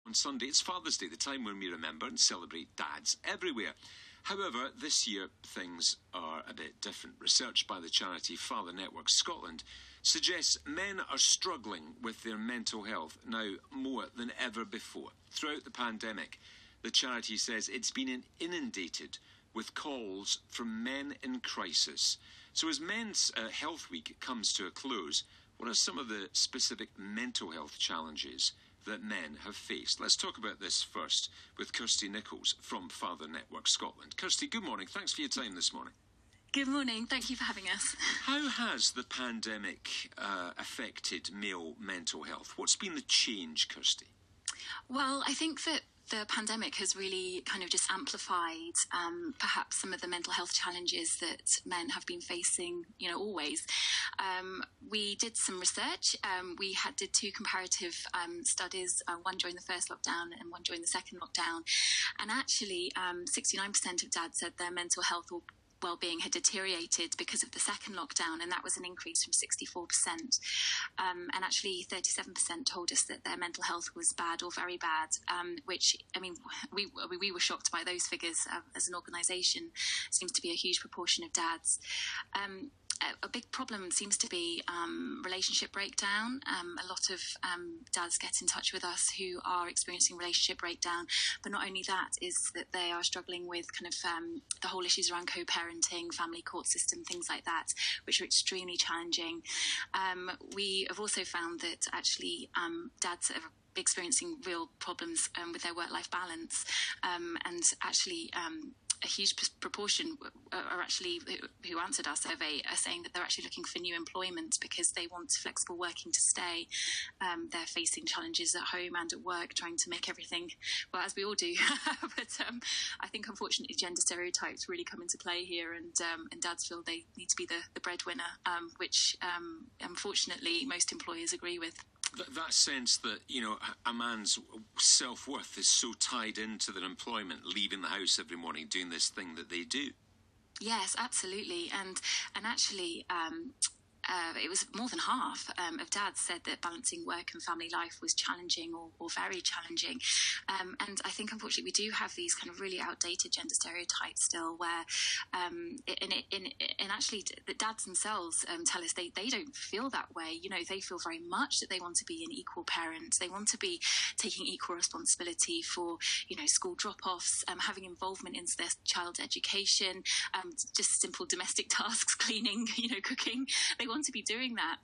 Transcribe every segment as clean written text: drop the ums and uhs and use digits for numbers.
On Sunday, it's Father's Day, the time when we remember and celebrate dads everywhere. However, this year things are a bit different. Research by the charity Father Network Scotland suggests men are struggling with their mental health now more than ever before. Throughout the pandemic, the charity says it's been inundated with calls from men in crisis. So as Men's Health Week comes to a close, what are some of the specific mental health challenges that men have faced? Let's talk about this first with Kirsty Nichols from Father Network Scotland. Kirsty, good morning. Thanks for your time this morning. Good morning. Thank you for having us. How has the pandemic affected male mental health? What's been the change, Kirsty? Well, I think that the pandemic has really kind of just amplified perhaps some of the mental health challenges that men have been facing, always. We did some research. We did two comparative studies, one during the first lockdown and one during the second lockdown. And actually, 69% of dads said their mental health or well-being had deteriorated because of the second lockdown, and that was an increase from 64%. And actually 37% told us that their mental health was bad or very bad, which, we were shocked by those figures as an organisation. Seems to be a huge proportion of dads. A big problem seems to be relationship breakdown. A lot of dads get in touch with us who are experiencing relationship breakdown, but not only that, is that they are struggling with kind of the whole issues around co-parenting, family court system, things like that, which are extremely challenging. We have also found that actually dads are experiencing real problems with their work-life balance, and actually a huge proportion are actually who answered our survey are saying that they're actually looking for new employment because they want flexible working to stay. They're facing challenges at home and at work, trying to make everything, well, as we all do. But I think, unfortunately, gender stereotypes really come into play here, and dads feel they need to be the breadwinner, which, unfortunately, most employers agree with. That sense that, a man's self-worth is so tied into their employment, leaving the house every morning, doing this thing that they do. Yes, absolutely. And actually, it was more than half of dads said that balancing work and family life was challenging or very challenging. And I think, unfortunately, we do have these kind of really outdated gender stereotypes still where, and actually the dads themselves tell us they don't feel that way. They feel very much that they want to be an equal parent. They want to be taking equal responsibility for, school drop-offs, having involvement into their child's education, just simple domestic tasks, cleaning, cooking. They want to be doing that,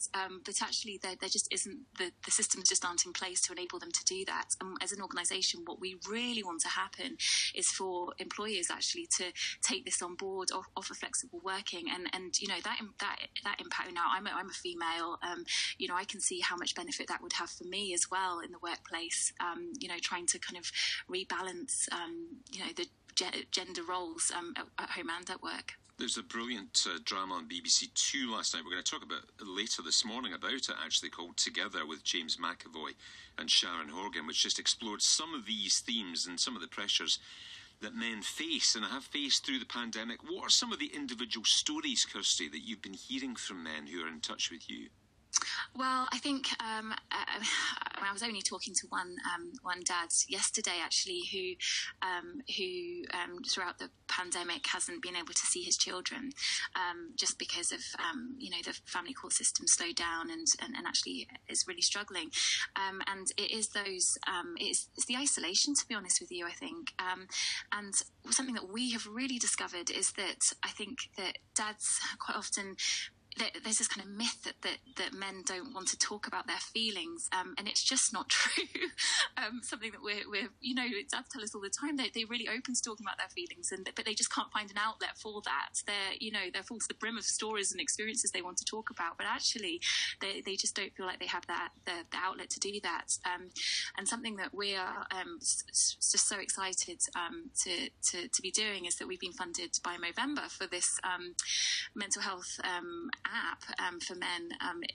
but actually there just isn't, the systems just aren't in place to enable them to do that. As an organisation, what we really want to happen is for employers actually to take this on board, offer flexible working, and that impact. Now I'm a female, I can see how much benefit that would have for me as well in the workplace. Trying to kind of rebalance, the gender roles at home and at work. There's a brilliant drama on BBC Two last night. We're going to talk about later this morning about it, actually, called Together, with James McAvoy and Sharon Horgan, which just explored some of these themes and some of the pressures that men face and have faced through the pandemic. What are some of the individual stories, Kirsty, that you've been hearing from men who are in touch with you? Well, I think I was only talking to one dad yesterday, actually, who throughout the pandemic hasn't been able to see his children, just because of the family court system slowed down and actually is really struggling. And it is it's the isolation, to be honest with you, I think. And something that we have really discovered is that I think that dads quite often, there's this kind of myth that men don't want to talk about their feelings, and it's just not true. Something that we're dads tell us all the time, they're really open to talking about their feelings, but they just can't find an outlet for that. They're full to the brim of stories and experiences they want to talk about, but actually they just don't feel like they have the outlet to do that. And something that we are just so excited to be doing is that we've been funded by Movember for this mental health app for men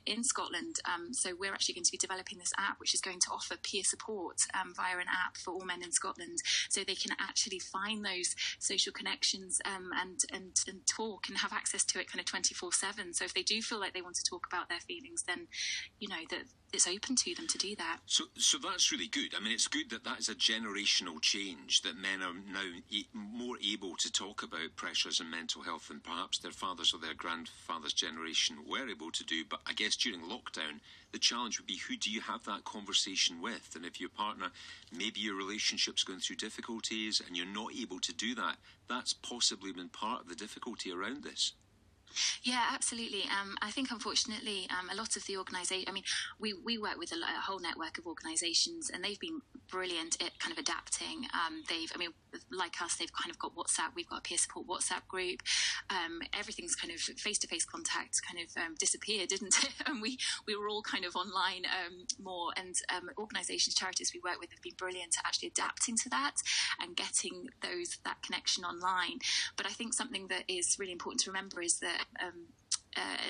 in Scotland. So we're actually going to be developing this app, which is going to offer peer support via an app for all men in Scotland, so they can actually find those social connections and talk and have access to it kind of 24/7. So if they do feel like they want to talk about their feelings, then that it's open to them to do that. So that's really good. I mean, it's good that is a generational change, that men are now more able to talk about pressures and mental health than perhaps their fathers or their grandfathers' generation were able to do. But I guess during lockdown, the challenge would be, who do you have that conversation with? And if your partner, maybe your relationship's going through difficulties and you're not able to do that, that's possibly been part of the difficulty around this. Yeah, absolutely. I think, unfortunately, a lot of the organisation, I mean, we work with a whole network of organisations, and they've been brilliant at kind of adapting. Like us, they've kind of got WhatsApp. We've got a peer support WhatsApp group. Everything's kind of face-to-face contact kind of disappeared, didn't it? And we were all kind of online more. And organisations, charities we work with have been brilliant at actually adapting to that and getting that connection online. But I think something that is really important to remember is that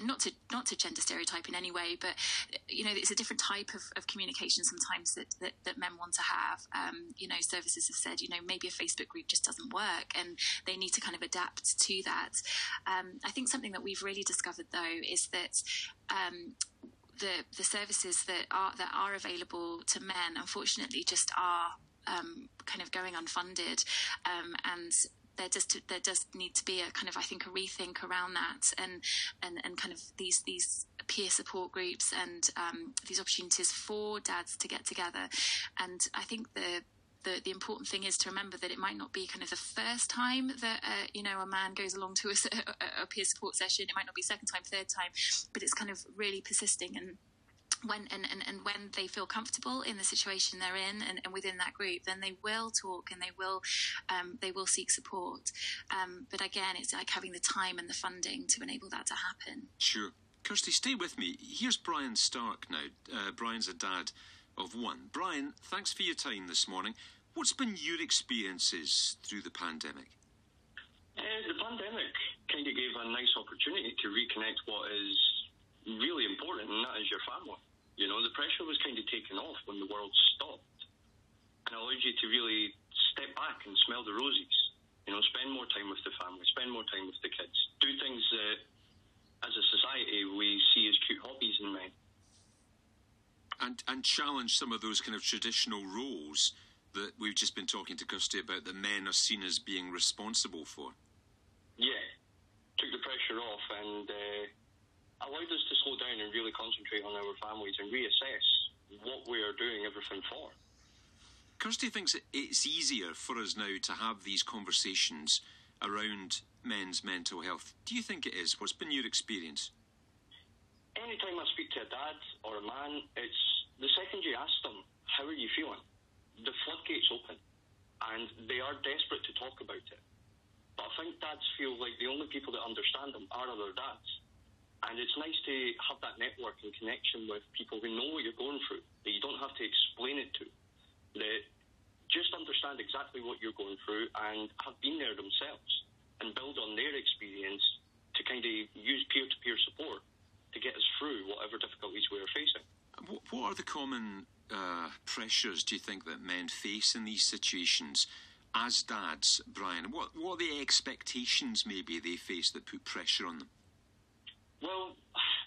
not to gender stereotype in any way, but it's a different type of communication sometimes that men want to have. Services have said maybe a Facebook group just doesn't work, and they need to kind of adapt to that. I think something that we've really discovered though is that the services that are available to men unfortunately just are kind of going unfunded, and there does need to be a kind of, I think, a rethink around that, and kind of these peer support groups and these opportunities for dads to get together. And I think the important thing is to remember that it might not be kind of the first time that a man goes along to a peer support session. It might not be second time, third time, but it's kind of really persisting. And when they feel comfortable in the situation they're in and within that group, then they will talk and they will seek support. But again, it's like having the time and the funding to enable that to happen. Sure. Kirsty, stay with me. Here's Brian Stark now. Brian's a dad of one. Brian, thanks for your time this morning. What's been your experiences through the pandemic? The pandemic kind of gave a nice opportunity to reconnect what is really important, and that is your family. The pressure was kind of taken off when the world stopped, and allowed you to really step back and smell the roses. Spend more time with the family, spend more time with the kids, do things that, as a society, we see as cute hobbies in men. And challenge some of those kind of traditional roles that we've just been talking to Kirsty about, that men are seen as being responsible for. Yeah, took the pressure off and allowed us to slow down and really concentrate on our families and reassess what we are doing everything for. Kirsty thinks it's easier for us now to have these conversations around men's mental health. Do you think it is? What's been your experience? Anytime I speak to a dad or a man, it's the second you ask them, how are you feeling? The floodgates open, and they are desperate to talk about it. But I think dads feel like the only people that understand them are other dads. And it's nice to have that network and connection with people who know what you're going through, that you don't have to explain it to, that just understand exactly what you're going through and have been there themselves, and build on their experience to kind of use peer-to-peer support to get us through whatever difficulties we are facing. What are the common pressures, do you think, that men face in these situations as dads, Brian? What are the expectations maybe they face that put pressure on them? Well,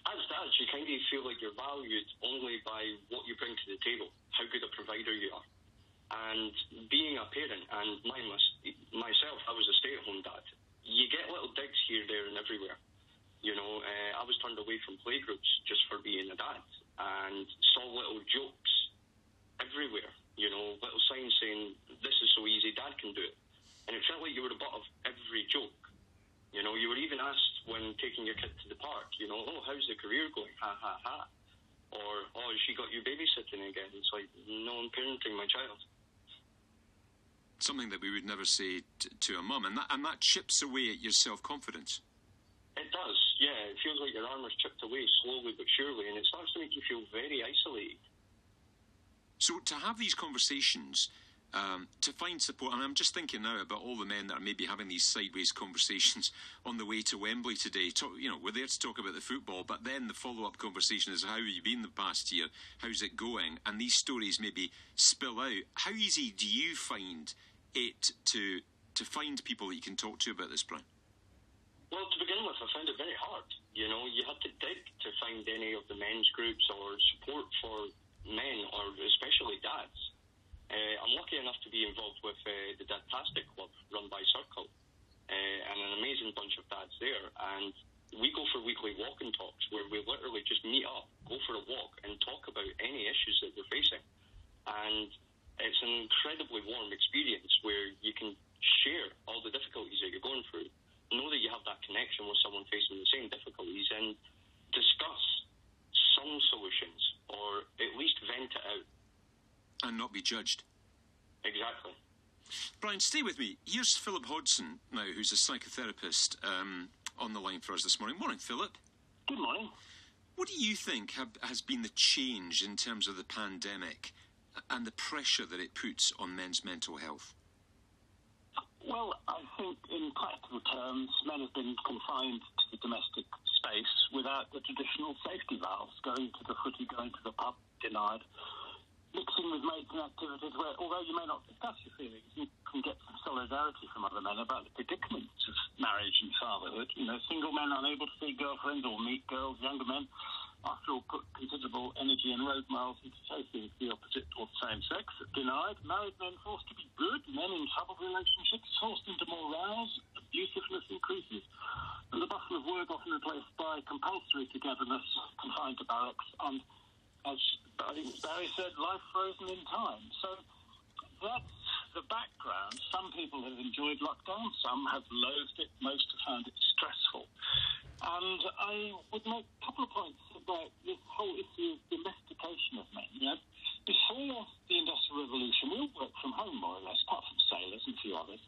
as dads, you kind of feel like you're valued only by what you bring to the table, how good a provider you are. And being a parent, and myself, I was a stay-at-home dad, you get little digs here, there and everywhere. I was turned away from playgroups just for being a dad, and saw little jokes everywhere, little signs saying, this is so easy, dad can do it. And it felt like you were the butt of every joke. You were even asked when taking your kid to the park, oh, how's the career going? Ha, ha, ha. Or, oh, has she got you babysitting again? It's like, no, I'm parenting my child. Something that we would never say to a mum, and that chips away at your self-confidence. It does, yeah. It feels like your armour's chipped away slowly but surely, and it starts to make you feel very isolated. So to have these conversations, to find support, and I'm just thinking now about all the men that are maybe having these sideways conversations on the way to Wembley today. We're there to talk about the football, but then the follow-up conversation is, how have you been the past year? How's it going? And these stories maybe spill out. How easy do you find it to find people that you can talk to about this, Brian? Well, to begin with, I found it very hard. You know, you had to dig to find any of the men's groups or support for men, or especially dads. I'm lucky enough to be involved with the Dadtastic Club run by Circle, and an amazing bunch of dads there. And we go for weekly walk and talks where we literally just meet up, go for a walk, and talk about any issues that we're facing. And it's an incredibly warm experience where you can share all the difficulties that you're going through, know that you have that connection with someone facing the same difficulties, and discuss some solutions, or at least vent it out. And not be judged. Exactly. Brian, stay with me. Here's Philip Hodgson now, who's a psychotherapist on the line for us this morning. Morning, Philip. Good morning. What do you think has been the change in terms of the pandemic and the pressure that it puts on men's mental health? Well, I think in practical terms, men have been confined to the domestic space without the traditional safety valves. Going to the footy, going to the pub, denied. Mixing with mates and activities where, although you may not discuss your feelings, you can get some solidarity from other men about the predicaments of marriage and fatherhood. You know, single men unable to see girlfriends or meet girls, younger men, after all, put considerable energy and road miles into chasing the opposite or the same sex, denied. Married men forced to be good, men in troubled relationships forced into more rows, abusiveness increases, and the button of work often replaced by compulsory togetherness, confined to barracks, and, as I think Barry said, life frozen in time. So that's the background. Some people have enjoyed lockdown, some have loathed it, most have found it stressful. And I would make a couple of points about this whole issue of domestication of men. You know, before the Industrial Revolution, we all worked from home, more or less, apart from sailors and a few others.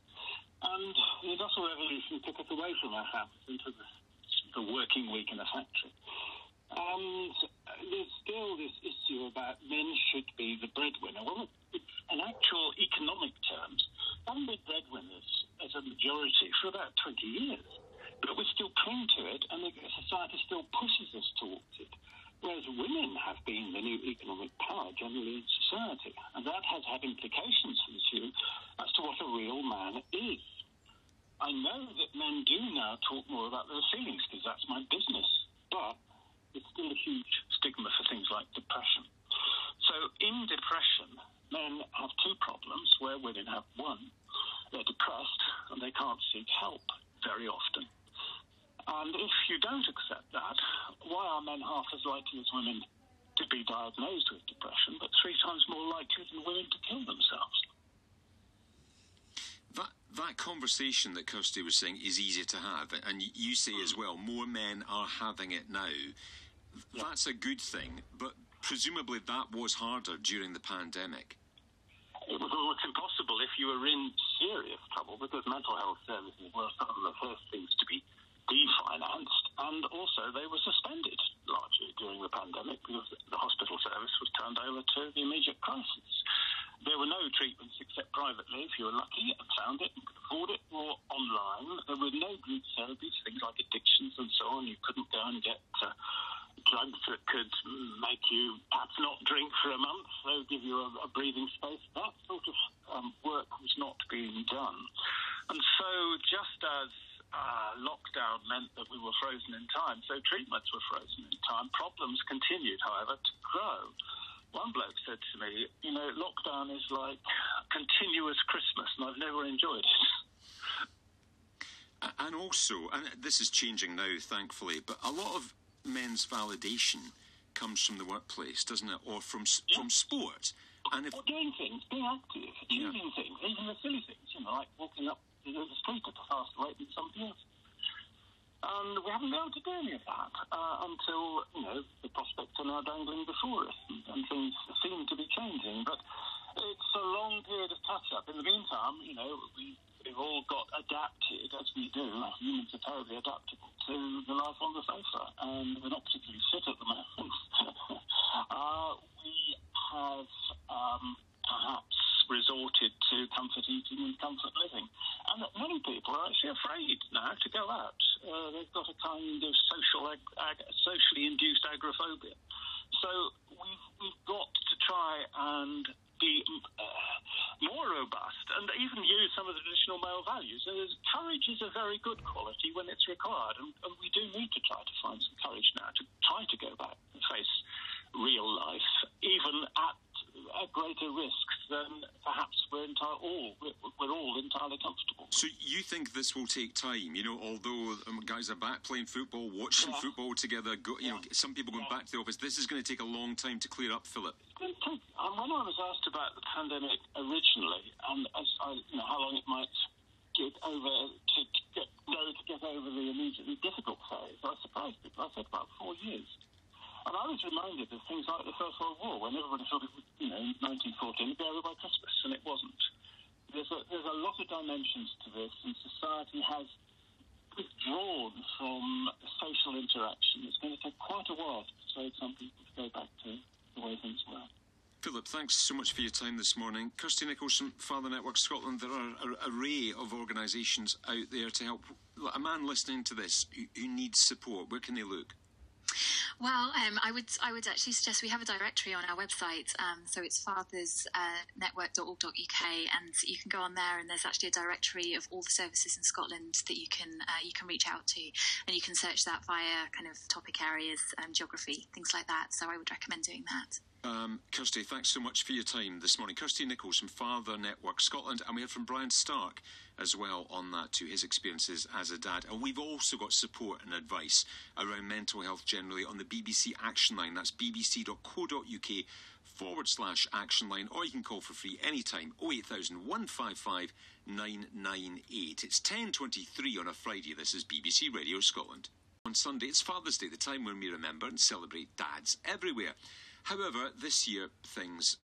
And the Industrial Revolution took us away from our house into the working week in a factory. And there's still this issue about men should be the breadwinner. Well, in actual economic terms, men were breadwinners as a majority for about 20 years. But we still cling to it, and the society still pushes us towards it. Whereas women have been the new economic power generally in society. And that has had implications for this view as to what a real man is. I know that men do now talk more about their feelings, because that's my business. But it's still a huge stigma for things like depression. So in depression, men have two problems where women have one. They're depressed and they can't seek help very often. And if you don't accept that, why are men half as likely as women to be diagnosed with depression, but 3 times more likely than women to kill themselves? That conversation that Kirsty was saying is easy to have, and you say as well, more men are having it now. Yeah. That's a good thing, but presumably that was harder during the pandemic. It was almost impossible if you were in serious trouble, because mental health services were some of the first things to be definanced, and also they were suspended largely during the pandemic because the hospital service was turned over to the immediate crisis. There were no treatments except privately, if you were lucky and found it and could afford it, or online. There were no group therapies, things like addictions and so on. You couldn't go and get drugs that could make you perhaps not drink for a month, so give you a breathing space. That sort of work was not being done. And so just as lockdown meant that we were frozen in time, so treatments were frozen in time. Problems continued, however, to grow. One bloke said to me, you know, lockdown is like continuous Christmas, and I've never enjoyed it. And also, and this is changing now, thankfully, but a lot of men's validation comes from the workplace, doesn't it, or from sport. And or doing things, being active, achieving things, even the silly things, you know, like walking up the street at a faster rate than somebody else. And we haven't been able to do any of that until, you know, the prospects are now dangling before us, and things seem to be changing. But it's a long period of touch-up. In the meantime, you know, we've all got adapted, as we do. Humans are terribly adaptable to the life on the sofa, and we're not particularly fit at the moment. We have perhaps resorted to comfort eating and comfort living. And many people are actually afraid now to go out. They've got a kind of socially induced agoraphobia. So we've got to try and be more robust and even use some of the traditional male values. So courage is a very good quality when it's required, and we do need to try to find some courage now to try to go back and face real life, even at a greater risk than perhaps we're all entirely comfortable. So you think this will take time? You know, although guys are back playing football, watching football together, some people going back to the office, this is going to take a long time to clear up, Philip. It's going to take, when I was asked about the pandemic originally, and how long it might get over the immediately difficult phase, I was surprised people. I said about 4 years. And I was reminded of things like the First World War, when everybody thought it was, in 1914, it'd be over by Christmas, and it wasn't. There's a lot of dimensions to this, and society has withdrawn from social interaction. It's going to take quite a while to persuade some people to go back to the way things were. Philip, thanks so much for your time this morning. Kirsty Nicholson, Father Network Scotland, there are an array of organisations out there to help a man listening to this who needs support. Where can they look? Well, I would actually suggest we have a directory on our website. So it's fathersnetwork.org.uk, and you can go on there, and there's actually a directory of all the services in Scotland that you can reach out to, and you can search that via kind of topic areas, geography, things like that. So I would recommend doing that. Kirsty, thanks so much for your time this morning. Kirsty Nichols from Father Network Scotland, and we heard from Brian Stark as well on that too, his experiences as a dad. And we've also got support and advice around mental health generally on the BBC Action Line. That's bbc.co.uk/action line, or you can call for free anytime, 08000 155 998. It's 10:23 on a Friday. This is BBC Radio Scotland. On Sunday, it's Father's Day, the time when we remember and celebrate dads everywhere. However, this year things